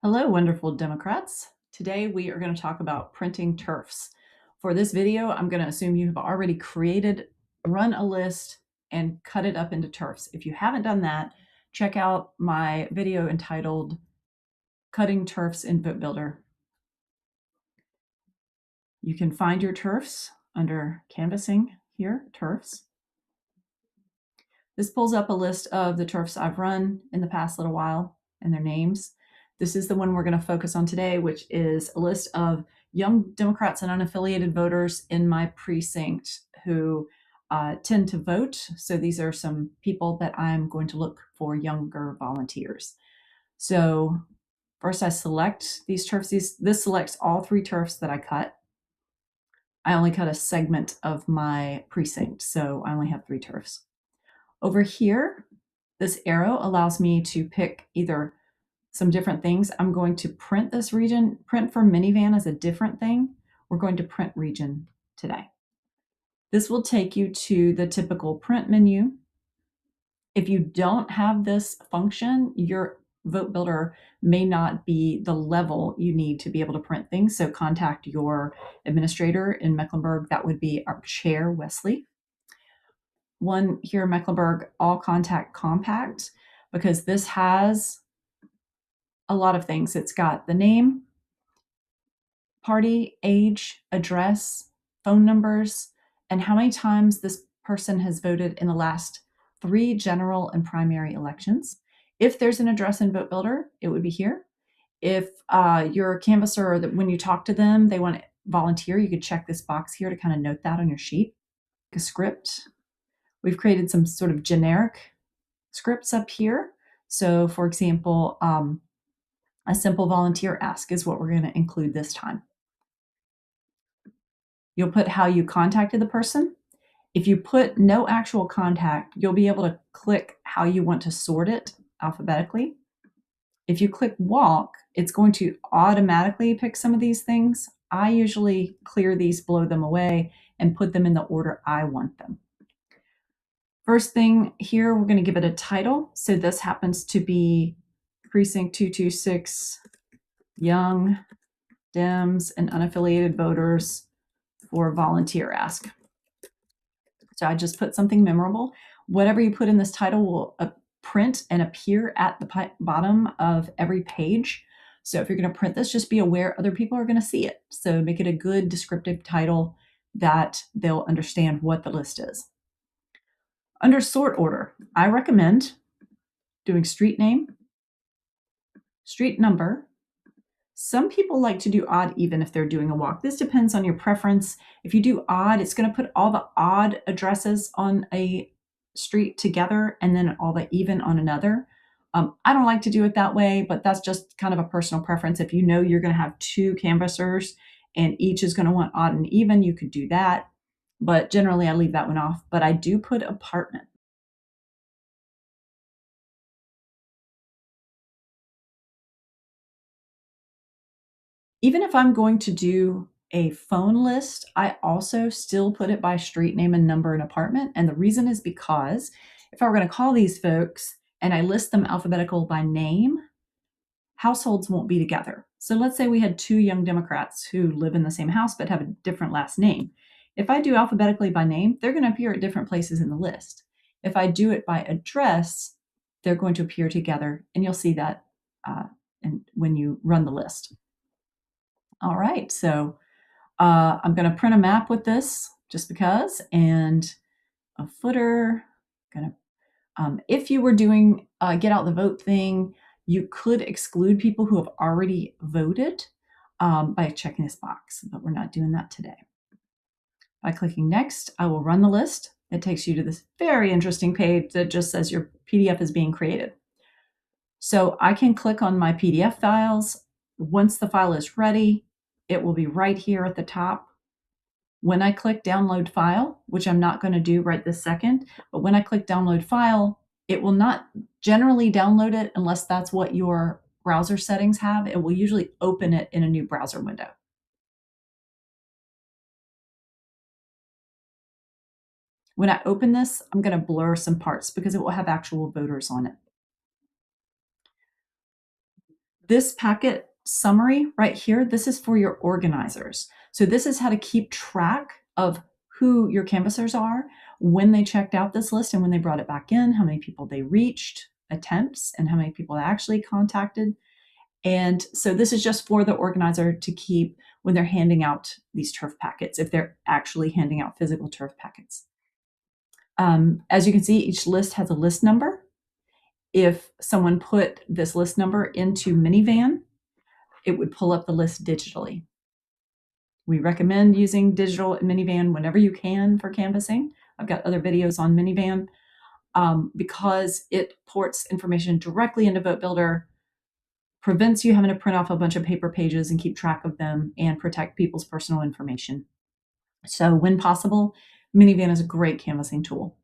Hello, wonderful Democrats. Today we are going to talk about printing turfs. For this video, I'm going to assume you have already run a list, and cut it up into turfs. If you haven't done that, check out my video entitled Cutting Turfs in Vote Builder. You can find your turfs under Canvassing here, turfs. This pulls up a list of the turfs I've run in the past little while and their names. This is the one we're going to focus on today, which is a list of young Democrats and unaffiliated voters in my precinct who tend to vote. So these are some people that I'm going to look for younger volunteers. So first I select these turfs. This selects all 3 turfs that I cut. I only cut a segment of my precinct, so I only have 3 turfs. Over here, this arrow allows me to pick either some different things. I'm going to print this region. Print for MiniVAN is a different thing. We're going to print region today. This will take you to the typical print menu. If you don't have this function, your vote builder may not be the level you need to be able to print things. So contact your administrator in Mecklenburg. That would be our chair, Wesley. One here in Mecklenburg, all contact compact, because this has a lot of things. It's got the name, party, age, address, phone numbers, and how many times this person has voted in the last 3 general and primary elections. If there's an address in Vote Builder, it would be here. If you're a canvasser, or that when you talk to them, they want to volunteer, you could check this box here to kind of note that on your sheet. A script. We've created some sort of generic scripts up here. So for example, a simple volunteer ask is what we're going to include this time. You'll put how you contacted the person. If you put no actual contact, you'll be able to click how you want to sort it alphabetically. If you click walk, it's going to automatically pick some of these things. I usually clear these, blow them away, and put them in the order I want them. First thing here, we're going to give it a title. So this happens to be Precinct 226 Young Dems and Unaffiliated Voters for Volunteer Ask. So I just put something memorable. Whatever you put in this title will print and appear at the bottom of every page. So if you're going to print this, just be aware other people are going to see it. So make it a good descriptive title that they'll understand what the list is. Under sort order, I recommend doing street name, street number. Some people like to do odd even if they're doing a walk. This depends on your preference. If you do odd, it's going to put all the odd addresses on a street together and then all the even on another. I don't like to do it that way, but that's just kind of a personal preference. If you know you're going to have 2 canvassers and each is going to want odd and even, you could do that. But generally, I leave that one off. But I do put apartment. Even if I'm going to do a phone list, I also still put it by street name and number and apartment. And the reason is because if I were going to call these folks and I list them alphabetical by name, households won't be together. So let's say we had 2 young Democrats who live in the same house but have a different last name. If I do alphabetically by name, they're going to appear at different places in the list. If I do it by address, they're going to appear together, and you'll see that when you run the list. All right, so I'm going to print a map with this just because, and a footer. If you were doing get out the vote thing, you could exclude people who have already voted by checking this box, but we're not doing that today. By clicking next, I will run the list. It takes you to this very interesting page that just says your PDF is being created. So I can click on my PDF files. Once the file is ready, it will be right here at the top. When I click download file, which I'm not going to do right this second, but when I click download file, it will not generally download it unless that's what your browser settings have. It will usually open it in a new browser window. When I open this, I'm going to blur some parts because it will have actual voters on it. This packet summary right here, this is for your organizers. So this is how to keep track of who your canvassers are, when they checked out this list and when they brought it back in, how many people they reached, attempts, and how many people they actually contacted. And so this is just for the organizer to keep when they're handing out these turf packets, if they're actually handing out physical turf packets. As you can see, each list has a list number. If someone put this list number into MiniVAN, it would pull up the list digitally. We recommend using digital MiniVAN whenever you can for canvassing. I've got other videos on MiniVAN because it ports information directly into Vote Builder, prevents you having to print off a bunch of paper pages and keep track of them, and protect people's personal information. So when possible, MiniVAN is a great canvassing tool.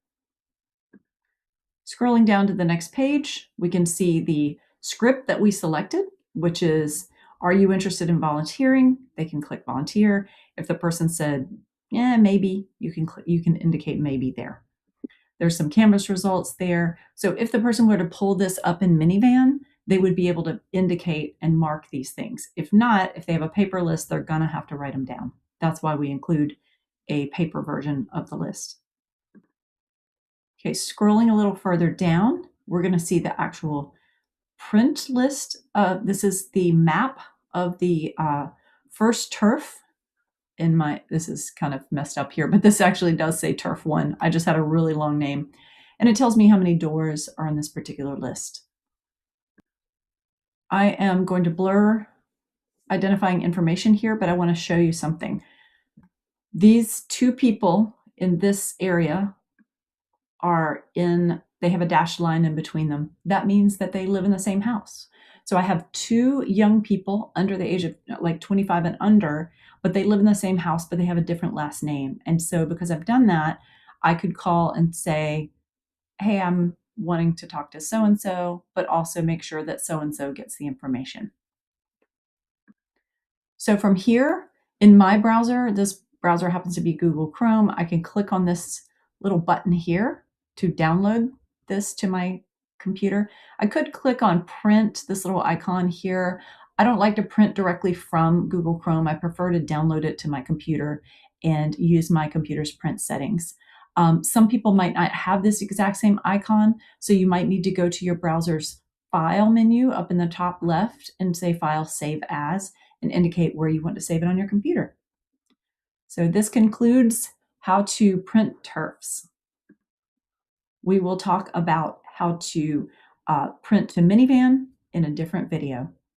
Scrolling down to the next page, we can see the script that we selected, which is, are you interested in volunteering? They can click volunteer. If the person said, yeah, maybe, you can indicate maybe there. There's some canvas results there. So if the person were to pull this up in MiniVAN, they would be able to indicate and mark these things. If not, if they have a paper list, they're gonna have to write them down. That's why we include a paper version of the list. Okay, scrolling a little further down, we're gonna see the actual print list. This is the map of the first turf. This is kind of messed up here, but this actually does say turf 1. I just had a really long name. And it tells me how many doors are on this particular list. I am going to blur identifying information here, but I want to show you something. These two people in this area they have a dashed line in between them. That means that they live in the same house. So I have two young people under the age of like 25 and under, but they live in the same house, but they have a different last name. And so because I've done that, I could call and say, hey, I'm wanting to talk to so-and-so, but also make sure that so-and-so gets the information. So from here in my browser, this browser happens to be Google Chrome, I can click on this little button here to download this to my computer. I could click on print, this little icon here. I don't like to print directly from Google Chrome. I prefer to download it to my computer and use my computer's print settings. Some people might not have this exact same icon, so you might need to go to your browser's File menu up in the top left and say File, Save As, and indicate where you want to save it on your computer. So this concludes how to print turfs. We will talk about how to print to MiniVAN in a different video.